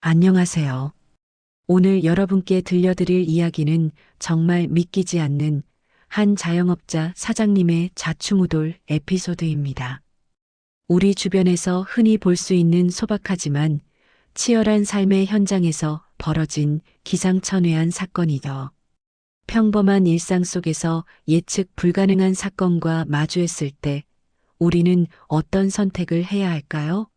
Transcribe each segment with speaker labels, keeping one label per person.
Speaker 1: 안녕하세요. 오늘 여러분께 들려드릴 이야기는 정말 믿기지 않는 한 자영업자 사장님의 좌충우돌 에피소드입니다. 우리 주변에서 흔히 볼 수 있는 소박하지만 치열한 삶의 현장에서 벌어진 기상천외한 사건이죠. 평범한 일상 속에서 예측 불가능한 사건과 마주했을 때 우리는 어떤 선택을 해야 할까요?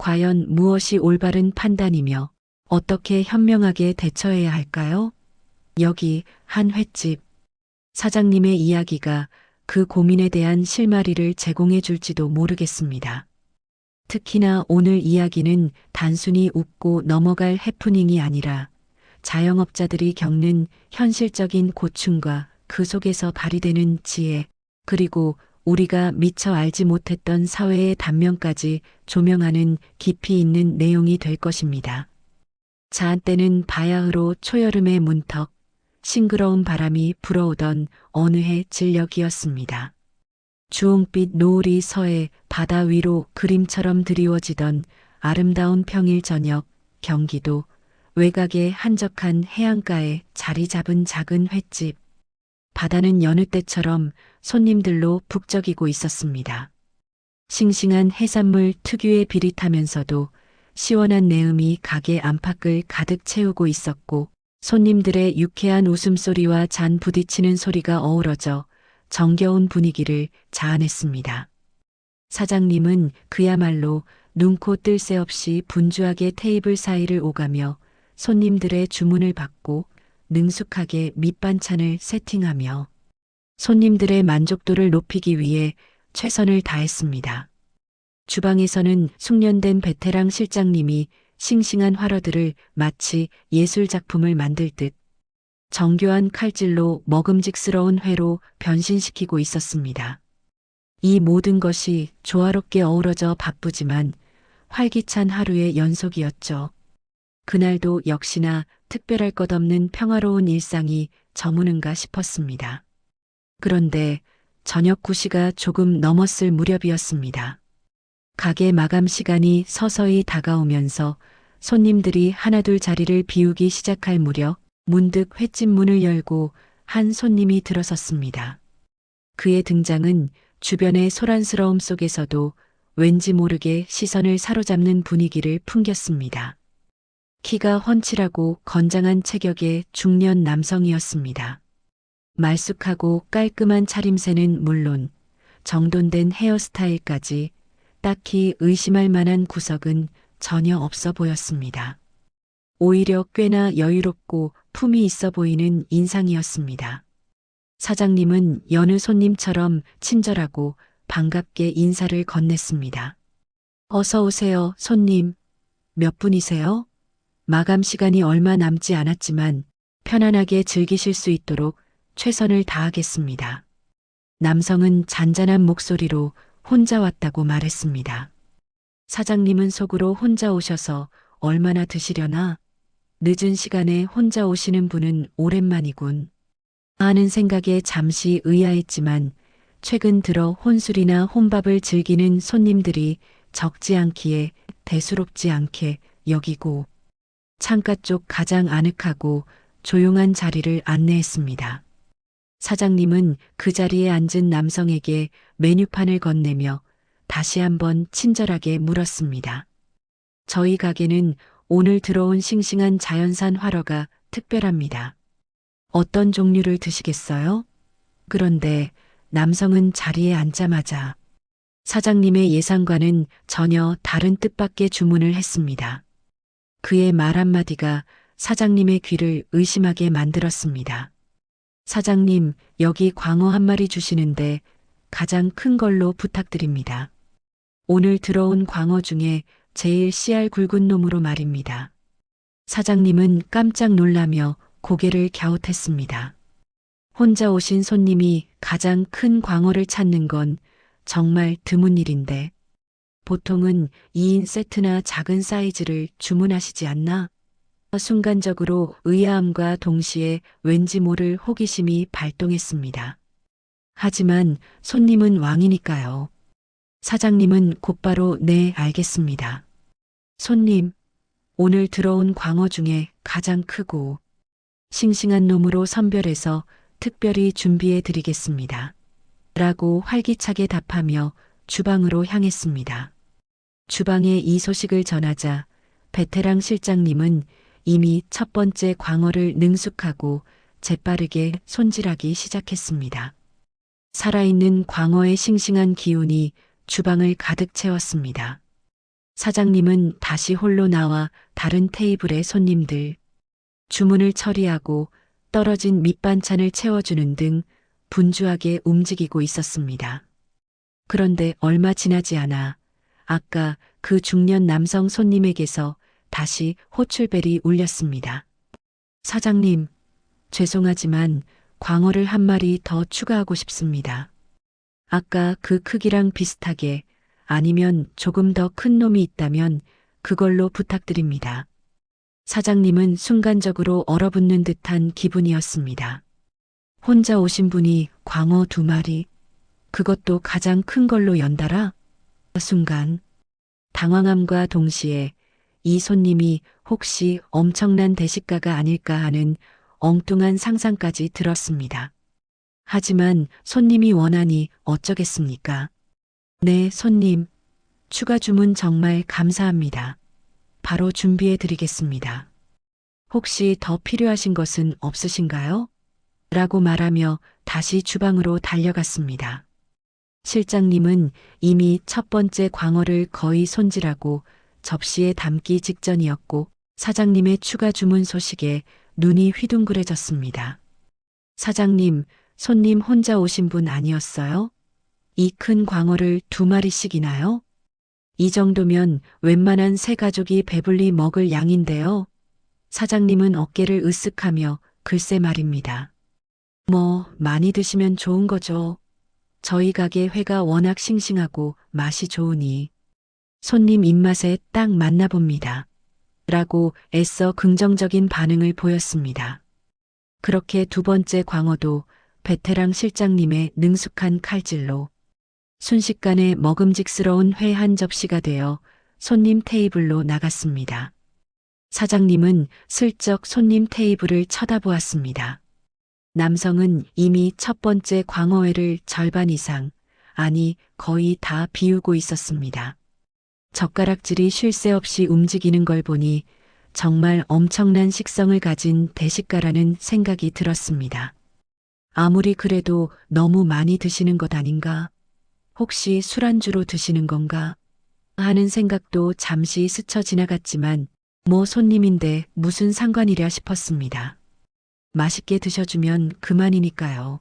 Speaker 1: 과연 무엇이 올바른 판단이며 어떻게 현명하게 대처해야 할까요? 여기 한 횟집 사장님의 이야기가 그 고민에 대한 실마리를 제공해 줄지도 모르겠습니다. 특히나 오늘 이야기는 단순히 웃고 넘어갈 해프닝이 아니라 자영업자들이 겪는 현실적인 고충과 그 속에서 발휘되는 지혜, 그리고 우리가 미처 알지 못했던 사회의 단면까지 조명하는 깊이 있는 내용이 될 것입니다. 자한때는 바야흐로 초여름의 문턱, 싱그러운 바람이 불어오던 어느 해 진력이었습니다. 주홍빛 노을이 서해 바다 위로 그림처럼 드리워지던 아름다운 평일 저녁, 경기도 외곽의 한적한 해안가에 자리 잡은 작은 횟집. 바다는 여느 때처럼 손님들로 북적이고 있었습니다. 싱싱한 해산물 특유의 비릿하면서도 시원한 내음이 가게 안팎을 가득 채우고 있었고, 손님들의 유쾌한 웃음소리와 잔 부딪히는 소리가 어우러져 정겨운 분위기를 자아냈습니다. 사장님은 그야말로 눈코 뜰 새 없이 분주하게 테이블 사이를 오가며 손님들의 주문을 받고 능숙하게 밑반찬을 세팅하며 손님들의 만족도를 높이기 위해 최선을 다했습니다. 주방에서는 숙련된 베테랑 실장님이 싱싱한 활어들을 마치 예술작품을 만들 듯 정교한 칼질로 먹음직스러운 회로 변신시키고 있었습니다. 이 모든 것이 조화롭게 어우러져 바쁘지만 활기찬 하루의 연속이었죠. 그날도 역시나 특별할 것 없는 평화로운 일상이 저무는가 싶었습니다. 그런데 저녁 9시가 조금 넘었을 무렵이었습니다. 가게 마감 시간이 서서히 다가오면서 손님들이 하나둘 자리를 비우기 시작할 무렵 문득 횟집 문을 열고 한 손님이 들어섰습니다. 그의 등장은 주변의 소란스러움 속에서도 왠지 모르게 시선을 사로잡는 분위기를 풍겼습니다. 키가 훤칠하고 건장한 체격의 중년 남성이었습니다. 말쑥하고 깔끔한 차림새는 물론 정돈된 헤어스타일까지 딱히 의심할 만한 구석은 전혀 없어 보였습니다. 오히려 꽤나 여유롭고 품이 있어 보이는 인상이었습니다. 사장님은 여느 손님처럼 친절하고 반갑게 인사를 건넸습니다. 어서 오세요, 손님. 몇 분이세요? 마감 시간이 얼마 남지 않았지만 편안하게 즐기실 수 있도록 최선을 다하겠습니다. 남성은 잔잔한 목소리로 혼자 왔다고 말했습니다. 사장님은 속으로 혼자 오셔서 얼마나 드시려나? 늦은 시간에 혼자 오시는 분은 오랜만이군 하는 생각에 잠시 의아했지만 최근 들어 혼술이나 혼밥을 즐기는 손님들이 적지 않기에 대수롭지 않게 여기고 창가 쪽 가장 아늑하고 조용한 자리를 안내했습니다. 사장님은 그 자리에 앉은 남성에게 메뉴판을 건네며 다시 한번 친절하게 물었습니다. 저희 가게는 오늘 들어온 싱싱한 자연산 활어가 특별합니다. 어떤 종류를 드시겠어요? 그런데 남성은 자리에 앉자마자 사장님의 예상과는 전혀 다른 뜻밖의 주문을 했습니다. 그의 말 한마디가 사장님의 귀를 의심하게 만들었습니다. 사장님, 여기 광어 한 마리 주시는데 가장 큰 걸로 부탁드립니다. 오늘 들어온 광어 중에 제일 씨알 굵은 놈으로 말입니다. 사장님은 깜짝 놀라며 고개를 갸웃했습니다. 혼자 오신 손님이 가장 큰 광어를 찾는 건 정말 드문 일인데 보통은 2인 세트나 작은 사이즈를 주문하시지 않나? 순간적으로 의아함과 동시에 왠지 모를 호기심이 발동했습니다. 하지만 손님은 왕이니까요. 사장님은 곧바로 네, 알겠습니다. 손님, 오늘 들어온 광어 중에 가장 크고 싱싱한 놈으로 선별해서 특별히 준비해 드리겠습니다. 라고 활기차게 답하며 주방으로 향했습니다. 주방에 이 소식을 전하자 베테랑 실장님은 이미 첫 번째 광어를 능숙하고 재빠르게 손질하기 시작했습니다. 살아있는 광어의 싱싱한 기운이 주방을 가득 채웠습니다. 사장님은 다시 홀로 나와 다른 테이블의 손님들, 주문을 처리하고 떨어진 밑반찬을 채워주는 등 분주하게 움직이고 있었습니다. 그런데 얼마 지나지 않아 아까 그 중년 남성 손님에게서 다시 호출벨이 울렸습니다. 사장님, 죄송하지만 광어를 한 마리 더 추가하고 싶습니다. 아까 그 크기랑 비슷하게 아니면 조금 더 큰 놈이 있다면 그걸로 부탁드립니다. 사장님은 순간적으로 얼어붙는 듯한 기분이었습니다. 혼자 오신 분이 광어 2마리, 그것도 가장 큰 걸로 연달아? 순간 당황함과 동시에 이 손님이 혹시 엄청난 대식가가 아닐까 하는 엉뚱한 상상까지 들었습니다. 하지만 손님이 원하니 어쩌겠습니까? 네, 손님. 추가 주문 정말 감사합니다. 바로 준비해 드리겠습니다. 혹시 더 필요하신 것은 없으신가요? 라고 말하며 다시 주방으로 달려갔습니다. 실장님은 이미 첫 번째 광어를 거의 손질하고 접시에 담기 직전이었고 사장님의 추가 주문 소식에 눈이 휘둥그레졌습니다. 사장님, 손님 혼자 오신 분 아니었어요? 이 큰 광어를 2마리씩이나요? 이 정도면 웬만한 새 가족이 배불리 먹을 양인데요. 사장님은 어깨를 으쓱하며 글쎄 말입니다. 많이 드시면 좋은 거죠. 저희 가게 회가 워낙 싱싱하고 맛이 좋으니 손님 입맛에 딱 맞나 봅니다. 라고 애써 긍정적인 반응을 보였습니다. 그렇게 두 번째 광어도 베테랑 실장님의 능숙한 칼질로 순식간에 먹음직스러운 회 한 접시가 되어 손님 테이블로 나갔습니다. 사장님은 슬쩍 손님 테이블을 쳐다보았습니다. 남성은 이미 첫 번째 광어회를 절반 이상, 아니 거의 다 비우고 있었습니다. 젓가락질이 쉴 새 없이 움직이는 걸 보니 정말 엄청난 식성을 가진 대식가라는 생각이 들었습니다. 아무리 그래도 너무 많이 드시는 것 아닌가? 혹시 술안주로 드시는 건가? 하는 생각도 잠시 스쳐 지나갔지만 손님인데 무슨 상관이랴 싶었습니다. 맛있게 드셔주면 그만이니까요.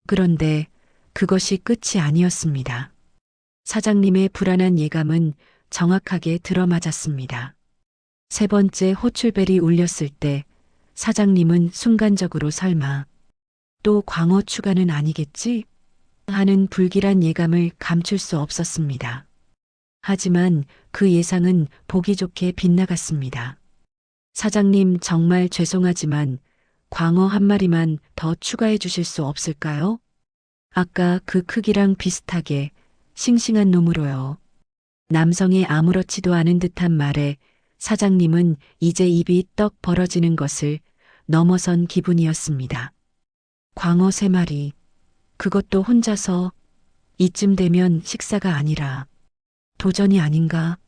Speaker 1: 그런데 그것이 끝이 아니었습니다. 사장님의 불안한 예감은 정확하게 들어맞았습니다. 세 번째 호출벨이 울렸을 때 사장님은 순간적으로 설마 또 광어 추가는 아니겠지? 하는 불길한 예감을 감출 수 없었습니다. 하지만 그 예상은 보기 좋게 빗나갔습니다. 사장님 정말 죄송하지만 광어 한 마리만 더 추가해 주실 수 없을까요? 아까 그 크기랑 비슷하게 싱싱한 놈으로요. 남성의 아무렇지도 않은 듯한 말에 사장님은 이제 입이 떡 벌어지는 것을 넘어선 기분이었습니다. 광어 3마리, 그것도 혼자서 이쯤 되면 식사가 아니라 도전이 아닌가?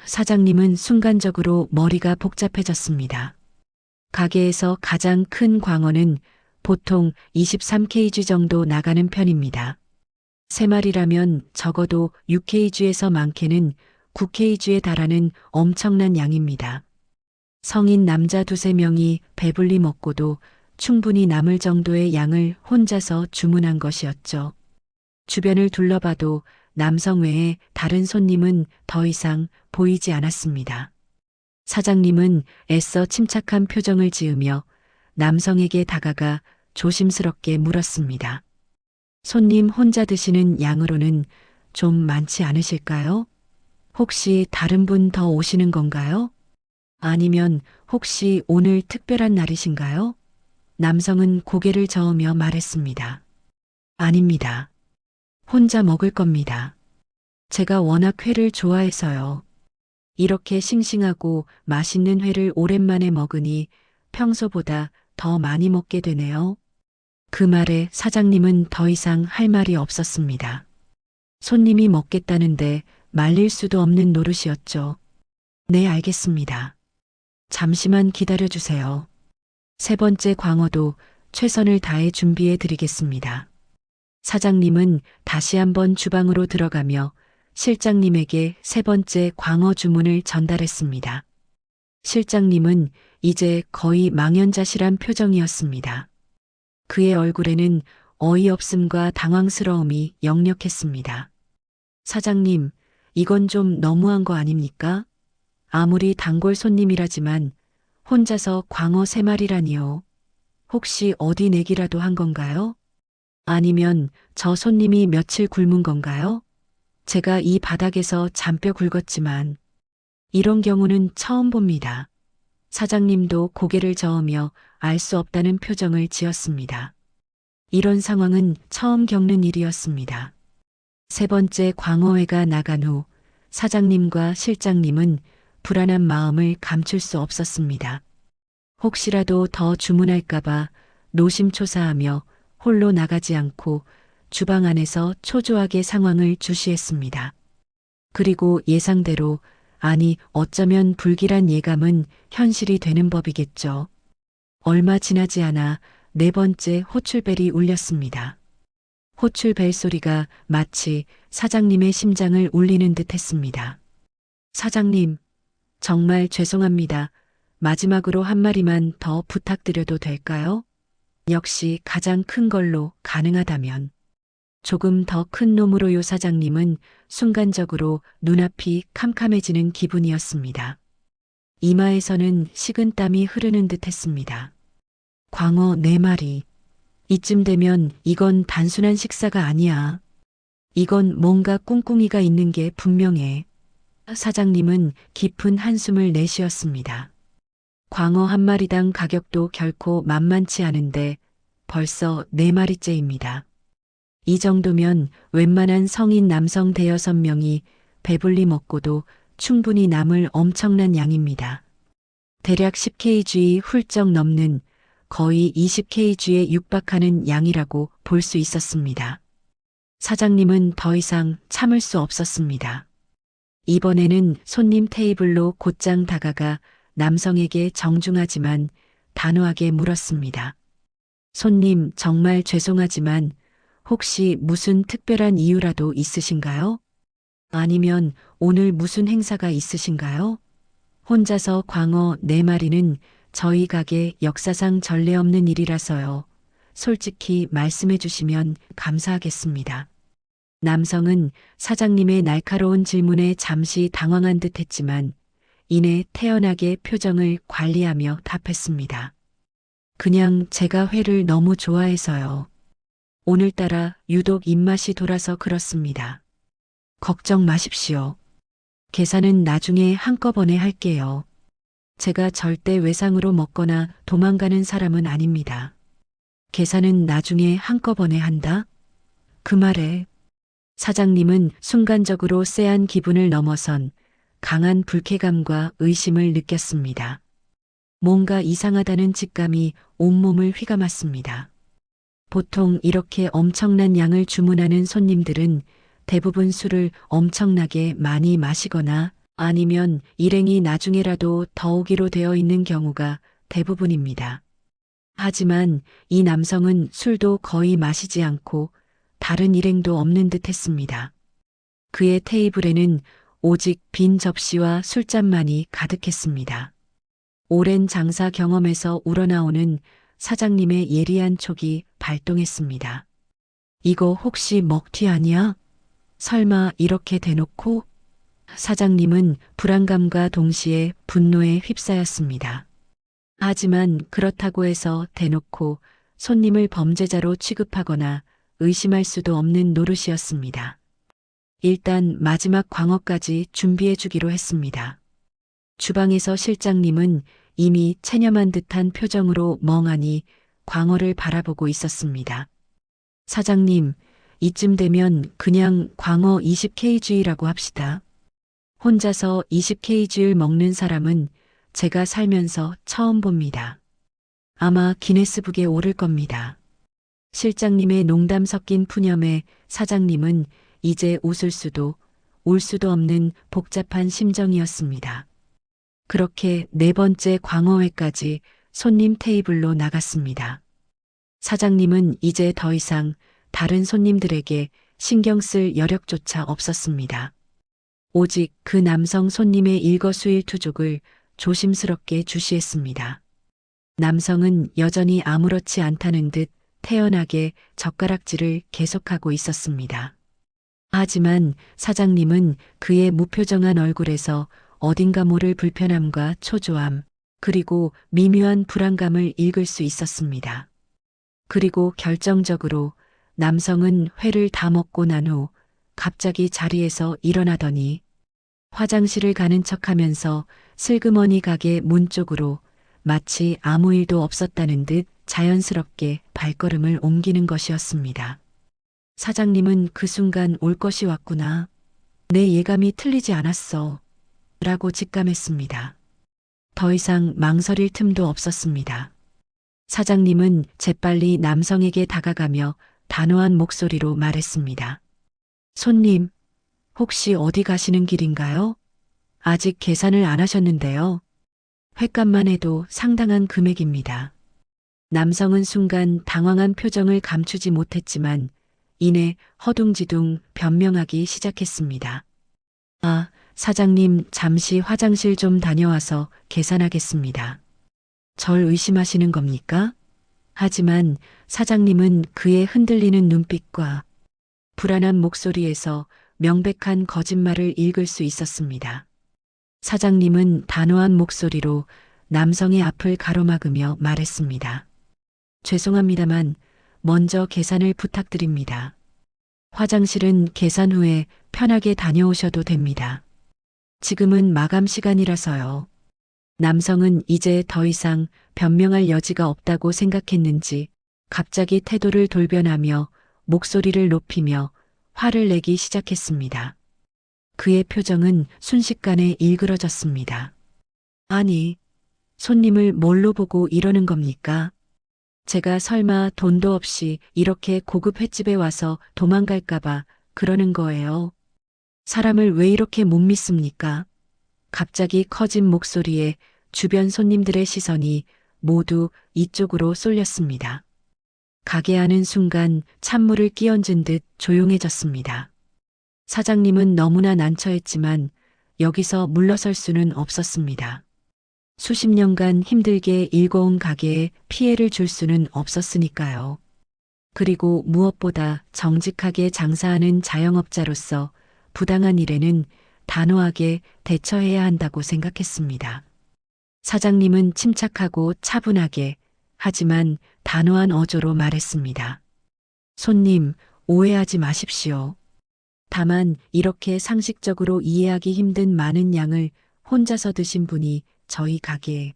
Speaker 1: 사장님은 순간적으로 머리가 복잡해졌습니다. 가게에서 가장 큰 광어는 보통 23kg 정도 나가는 편입니다. 3마리라면 적어도 6kg에서 많게는 9kg에 달하는 엄청난 양입니다. 성인 남자 2~3명이 배불리 먹고도 충분히 남을 정도의 양을 혼자서 주문한 것이었죠. 주변을 둘러봐도 남성 외에 다른 손님은 더 이상 보이지 않았습니다. 사장님은 애써 침착한 표정을 지으며 남성에게 다가가 조심스럽게 물었습니다. 손님 혼자 드시는 양으로는 좀 많지 않으실까요? 혹시 다른 분 더 오시는 건가요? 아니면 혹시 오늘 특별한 날이신가요? 남성은 고개를 저으며 말했습니다. 아닙니다. 혼자 먹을 겁니다. 제가 워낙 회를 좋아해서요. 이렇게 싱싱하고 맛있는 회를 오랜만에 먹으니 평소보다 더 많이 먹게 되네요. 그 말에 사장님은 더 이상 할 말이 없었습니다. 손님이 먹겠다는데 말릴 수도 없는 노릇이었죠. 네, 알겠습니다. 잠시만 기다려 주세요. 세 번째 광어도 최선을 다해 준비해 드리겠습니다. 사장님은 다시 한번 주방으로 들어가며 실장님에게 세 번째 광어 주문을 전달했습니다. 실장님은 이제 거의 망연자실한 표정이었습니다. 그의 얼굴에는 어이없음과 당황스러움이 역력했습니다. 사장님, 이건 좀 너무한 거 아닙니까? 아무리 단골 손님이라지만 혼자서 광어 3마리라니요. 혹시 어디 내기라도 한 건가요? 아니면 저 손님이 며칠 굶은 건가요? 제가 이 바닥에서 잔뼈 굵었지만 이런 경우는 처음 봅니다. 사장님도 고개를 저으며 알 수 없다는 표정을 지었습니다. 이런 상황은 처음 겪는 일이었습니다. 세 번째 광어회가 나간 후 사장님과 실장님은 불안한 마음을 감출 수 없었습니다. 혹시라도 더 주문할까봐 노심초사하며 홀로 나가지 않고 주방 안에서 초조하게 상황을 주시했습니다. 그리고 예상대로, 아니 어쩌면 불길한 예감은 현실이 되는 법이겠죠. 얼마 지나지 않아 네 번째 호출벨이 울렸습니다. 호출벨 소리가 마치 사장님의 심장을 울리는 듯 했습니다. 사장님, 정말 죄송합니다. 마지막으로 한 마리만 더 부탁드려도 될까요? 역시 가장 큰 걸로 가능하다면. 조금 더 큰 놈으로요. 사장님은 순간적으로 눈앞이 캄캄해지는 기분이었습니다. 이마에서는 식은땀이 흐르는 듯 했습니다. 광어 4마리. 이쯤 되면 이건 단순한 식사가 아니야. 이건 뭔가 꿍꿍이가 있는 게 분명해. 사장님은 깊은 한숨을 내쉬었습니다. 광어 1마리당 가격도 결코 만만치 않은데 벌써 4마리째입니다. 이 정도면 웬만한 성인 남성 5-6명이 배불리 먹고도 충분히 남을 엄청난 양입니다. 대략 10kg 훌쩍 넘는, 거의 20kg에 육박하는 양이라고 볼 수 있었습니다. 사장님은 더 이상 참을 수 없었습니다. 이번에는 손님 테이블로 곧장 다가가 남성에게 정중하지만 단호하게 물었습니다. 손님, 정말 죄송하지만 혹시 무슨 특별한 이유라도 있으신가요? 아니면 오늘 무슨 행사가 있으신가요? 혼자서 광어 4마리는 저희 가게 역사상 전례 없는 일이라서요. 솔직히 말씀해 주시면 감사하겠습니다. 남성은 사장님의 날카로운 질문에 잠시 당황한 듯 했지만 이내 태연하게 표정을 관리하며 답했습니다. 그냥 제가 회를 너무 좋아해서요. 오늘따라 유독 입맛이 돌아서 그렇습니다. 걱정 마십시오. 계산은 나중에 한꺼번에 할게요. 제가 절대 외상으로 먹거나 도망가는 사람은 아닙니다. 계산은 나중에 한꺼번에 한다? 그 말에 사장님은 순간적으로 쎄한 기분을 넘어선 강한 불쾌감과 의심을 느꼈습니다. 뭔가 이상하다는 직감이 온몸을 휘감았습니다. 보통 이렇게 엄청난 양을 주문하는 손님들은 대부분 술을 엄청나게 많이 마시거나 아니면 일행이 나중에라도 더 오기로 되어 있는 경우가 대부분입니다. 하지만 이 남성은 술도 거의 마시지 않고 다른 일행도 없는 듯 했습니다. 그의 테이블에는 오직 빈 접시와 술잔만이 가득했습니다. 오랜 장사 경험에서 우러나오는 사장님의 예리한 촉이 발동했습니다. 이거 혹시 먹튀 아니야? 설마 이렇게 대놓고? 사장님은 불안감과 동시에 분노에 휩싸였습니다. 하지만 그렇다고 해서 대놓고 손님을 범죄자로 취급하거나 의심할 수도 없는 노릇이었습니다. 일단 마지막 광어까지 준비해 주기로 했습니다. 주방에서 실장님은 이미 체념한 듯한 표정으로 멍하니 광어를 바라보고 있었습니다. 사장님, 이쯤 되면 그냥 광어 20kg라고 합시다. 혼자서 20kg를 먹는 사람은 제가 살면서 처음 봅니다. 아마 기네스북에 오를 겁니다. 실장님의 농담 섞인 푸념에 사장님은 이제 웃을 수도 울 수도 없는 복잡한 심정이었습니다. 그렇게 네 번째 광어회까지 손님 테이블로 나갔습니다. 사장님은 이제 더 이상 다른 손님들에게 신경 쓸 여력조차 없었습니다. 오직 그 남성 손님의 일거수일투족을 조심스럽게 주시했습니다. 남성은 여전히 아무렇지 않다는 듯 태연하게 젓가락질을 계속하고 있었습니다. 하지만 사장님은 그의 무표정한 얼굴에서 어딘가 모를 불편함과 초조함, 그리고 미묘한 불안감을 읽을 수 있었습니다. 그리고 결정적으로 남성은 회를 다 먹고 난 후 갑자기 자리에서 일어나더니 화장실을 가는 척하면서 슬그머니 가게 문 쪽으로 마치 아무 일도 없었다는 듯 자연스럽게 발걸음을 옮기는 것이었습니다. 사장님은 그 순간 올 것이 왔구나. 내 예감이 틀리지 않았어. 라고 직감했습니다. 더 이상 망설일 틈도 없었습니다. 사장님은 재빨리 남성에게 다가가며 단호한 목소리로 말했습니다. 손님, 혹시 어디 가시는 길인가요? 아직 계산을 안 하셨는데요. 횟값만 해도 상당한 금액입니다. 남성은 순간 당황한 표정을 감추지 못했지만 이내 허둥지둥 변명하기 시작했습니다. 아, 사장님 잠시 화장실 좀 다녀와서 계산하겠습니다. 절 의심하시는 겁니까? 하지만 사장님은 그의 흔들리는 눈빛과 불안한 목소리에서 명백한 거짓말을 읽을 수 있었습니다. 사장님은 단호한 목소리로 남성의 앞을 가로막으며 말했습니다. 죄송합니다만 먼저 계산을 부탁드립니다. 화장실은 계산 후에 편하게 다녀오셔도 됩니다. 지금은 마감 시간이라서요. 남성은 이제 더 이상 변명할 여지가 없다고 생각했는지 갑자기 태도를 돌변하며 목소리를 높이며 화를 내기 시작했습니다. 그의 표정은 순식간에 일그러졌습니다. 아니, 손님을 뭘로 보고 이러는 겁니까? 제가 설마 돈도 없이 이렇게 고급 횟집에 와서 도망갈까봐 그러는 거예요. 사람을 왜 이렇게 못 믿습니까? 갑자기 커진 목소리에 주변 손님들의 시선이 모두 이쪽으로 쏠렸습니다. 가게 안은 순간 찬물을 끼얹은 듯 조용해졌습니다. 사장님은 너무나 난처했지만 여기서 물러설 수는 없었습니다. 수십 년간 힘들게 일궈온 가게에 피해를 줄 수는 없었으니까요. 그리고 무엇보다 정직하게 장사하는 자영업자로서 부당한 일에는 단호하게 대처해야 한다고 생각했습니다. 사장님은 침착하고 차분하게 하지만 단호한 어조로 말했습니다. 손님, 오해하지 마십시오. 다만 이렇게 상식적으로 이해하기 힘든 많은 양을 혼자서 드신 분이 저희 가게에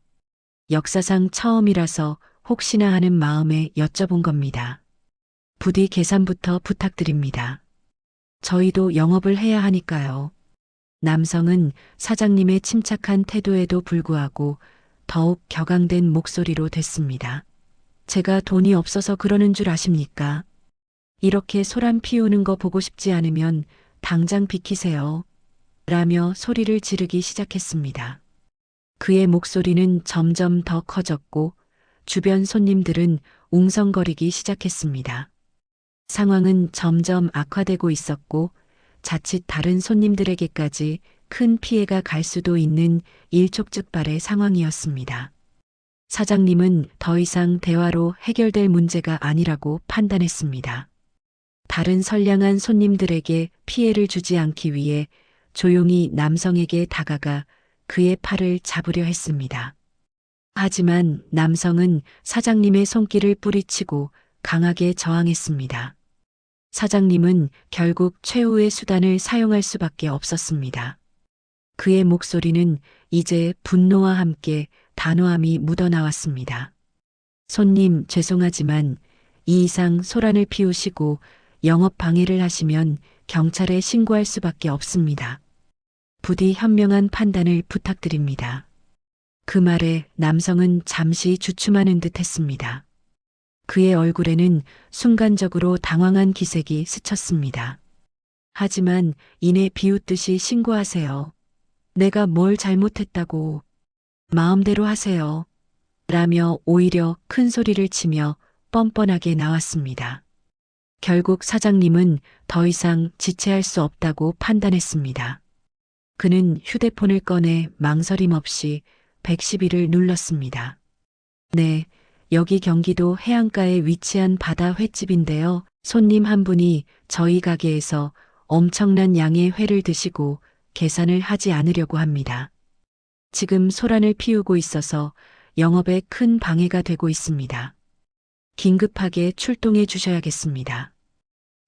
Speaker 1: 역사상 처음이라서 혹시나 하는 마음에 여쭤본 겁니다. 부디 계산부터 부탁드립니다. 저희도 영업을 해야 하니까요. 남성은 사장님의 침착한 태도에도 불구하고 더욱 격앙된 목소리로 됐습니다. 제가 돈이 없어서 그러는 줄 아십니까? 이렇게 소란 피우는 거 보고 싶지 않으면 당장 비키세요. 라며 소리를 지르기 시작했습니다. 그의 목소리는 점점 더 커졌고 주변 손님들은 웅성거리기 시작했습니다. 상황은 점점 악화되고 있었고 자칫 다른 손님들에게까지 큰 피해가 갈 수도 있는 일촉즉발의 상황이었습니다. 사장님은 더 이상 대화로 해결될 문제가 아니라고 판단했습니다. 다른 선량한 손님들에게 피해를 주지 않기 위해 조용히 남성에게 다가가 그의 팔을 잡으려 했습니다. 하지만 남성은 사장님의 손길을 뿌리치고 강하게 저항했습니다. 사장님은 결국 최후의 수단을 사용할 수밖에 없었습니다. 그의 목소리는 이제 분노와 함께 단호함이 묻어나왔습니다. 손님, 죄송하지만 이 이상 소란을 피우시고 영업 방해를 하시면 경찰에 신고할 수밖에 없습니다. 부디 현명한 판단을 부탁드립니다. 그 말에 남성은 잠시 주춤하는 듯 했습니다. 그의 얼굴에는 순간적으로 당황한 기색이 스쳤습니다. 하지만 이내 비웃듯이 신고하세요. 내가 뭘 잘못했다고. 마음대로 하세요. 라며 오히려 큰 소리를 치며 뻔뻔하게 나왔습니다. 결국 사장님은 더 이상 지체할 수 없다고 판단했습니다. 그는 휴대폰을 꺼내 망설임 없이 112를 눌렀습니다. 네, 여기 경기도 해안가에 위치한 바다 횟집인데요. 손님 한 분이 저희 가게에서 엄청난 양의 회를 드시고 계산을 하지 않으려고 합니다. 지금 소란을 피우고 있어서 영업에 큰 방해가 되고 있습니다. 긴급하게 출동해 주셔야겠습니다.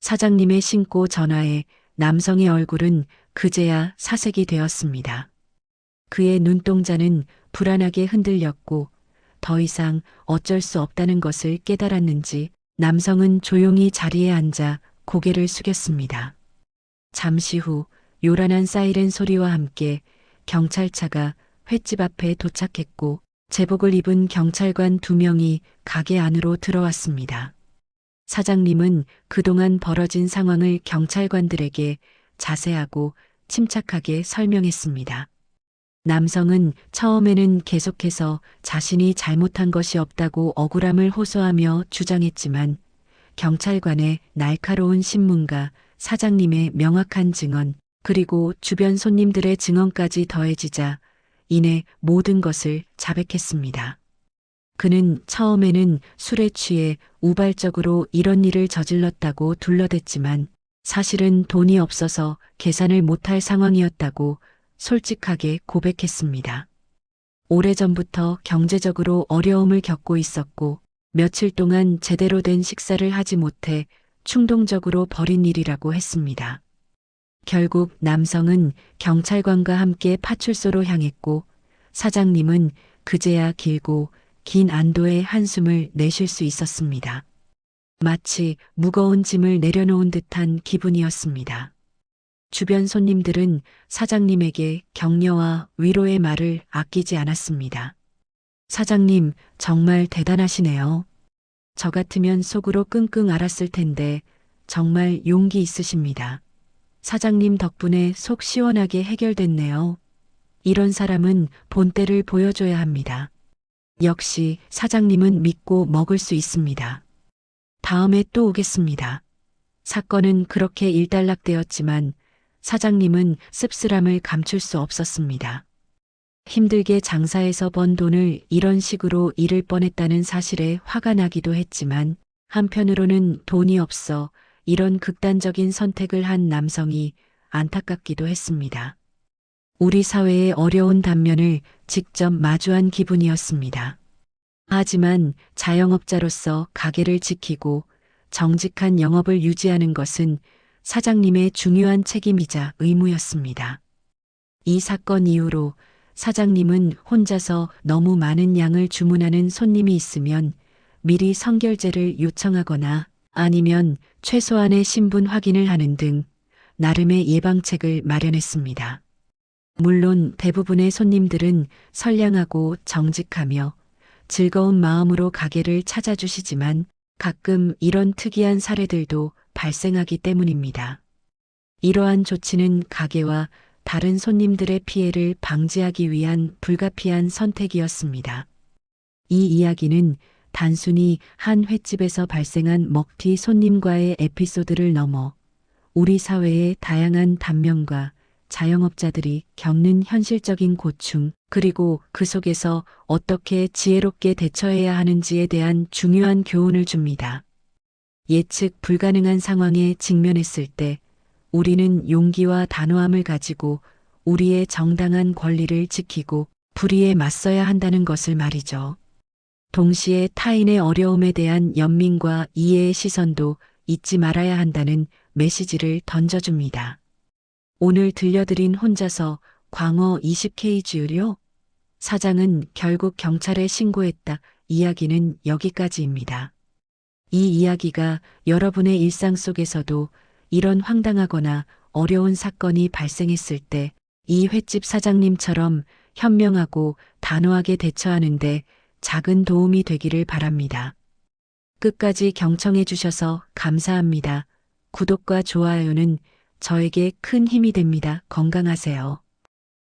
Speaker 1: 사장님의 신고 전화에 남성의 얼굴은 그제야 사색이 되었습니다. 그의 눈동자는 불안하게 흔들렸고 더 이상 어쩔 수 없다는 것을 깨달았는지 남성은 조용히 자리에 앉아 고개를 숙였습니다. 잠시 후 요란한 사이렌 소리와 함께 경찰차가 횟집 앞에 도착했고 제복을 입은 경찰관 2명이 가게 안으로 들어왔습니다. 사장님은 그동안 벌어진 상황을 경찰관들에게 자세하고 침착하게 설명했습니다. 남성은 처음에는 계속해서 자신이 잘못한 것이 없다고 억울함을 호소하며 주장했지만 경찰관의 날카로운 신문과 사장님의 명확한 증언, 그리고 주변 손님들의 증언까지 더해지자 이내 모든 것을 자백했습니다. 그는 처음에는 술에 취해 우발적으로 이런 일을 저질렀다고 둘러댔지만 사실은 돈이 없어서 계산을 못할 상황이었다고 솔직하게 고백했습니다. 오래전부터 경제적으로 어려움을 겪고 있었고 며칠 동안 제대로 된 식사를 하지 못해 충동적으로 벌인 일이라고 했습니다. 결국 남성은 경찰관과 함께 파출소로 향했고 사장님은 그제야 길고 긴 안도의 한숨을 내쉴 수 있었습니다. 마치 무거운 짐을 내려놓은 듯한 기분이었습니다. 주변 손님들은 사장님에게 격려와 위로의 말을 아끼지 않았습니다. 사장님, 정말 대단하시네요. 저 같으면 속으로 끙끙 앓았을 텐데 정말 용기 있으십니다. 사장님 덕분에 속 시원하게 해결됐네요. 이런 사람은 본때를 보여줘야 합니다. 역시 사장님은 믿고 먹을 수 있습니다. 다음에 또 오겠습니다. 사건은 그렇게 일단락되었지만 사장님은 씁쓸함을 감출 수 없었습니다. 힘들게 장사해서 번 돈을 이런 식으로 잃을 뻔했다는 사실에 화가 나기도 했지만 한편으로는 돈이 없어 이런 극단적인 선택을 한 남성이 안타깝기도 했습니다. 우리 사회의 어려운 단면을 직접 마주한 기분이었습니다. 하지만 자영업자로서 가게를 지키고 정직한 영업을 유지하는 것은 사장님의 중요한 책임이자 의무였습니다. 이 사건 이후로 사장님은 혼자서 너무 많은 양을 주문하는 손님이 있으면 미리 선결제를 요청하거나 아니면 최소한의 신분 확인을 하는 등 나름의 예방책을 마련했습니다. 물론 대부분의 손님들은 선량하고 정직하며 즐거운 마음으로 가게를 찾아주시지만 가끔 이런 특이한 사례들도 발생하기 때문입니다. 이러한 조치는 가게와 다른 손님들의 피해를 방지하기 위한 불가피한 선택이었습니다. 이 이야기는 단순히 한 횟집에서 발생한 먹튀 손님과의 에피소드를 넘어 우리 사회의 다양한 단면과 자영업자들이 겪는 현실적인 고충, 그리고 그 속에서 어떻게 지혜롭게 대처해야 하는지에 대한 중요한 교훈을 줍니다. 예측 불가능한 상황에 직면했을 때 우리는 용기와 단호함을 가지고 우리의 정당한 권리를 지키고 불의에 맞서야 한다는 것을 말이죠. 동시에 타인의 어려움에 대한 연민과 이해의 시선도 잊지 말아야 한다는 메시지를 던져줍니다. 오늘 들려드린 혼자서 광어 20kg요? 사장은 결국 경찰에 신고했다. 이야기는 여기까지입니다. 이 이야기가 여러분의 일상 속에서도 이런 황당하거나 어려운 사건이 발생했을 때 이 횟집 사장님처럼 현명하고 단호하게 대처하는데 작은 도움이 되기를 바랍니다. 끝까지 경청해 주셔서 감사합니다. 구독과 좋아요는 저에게 큰 힘이 됩니다. 건강하세요.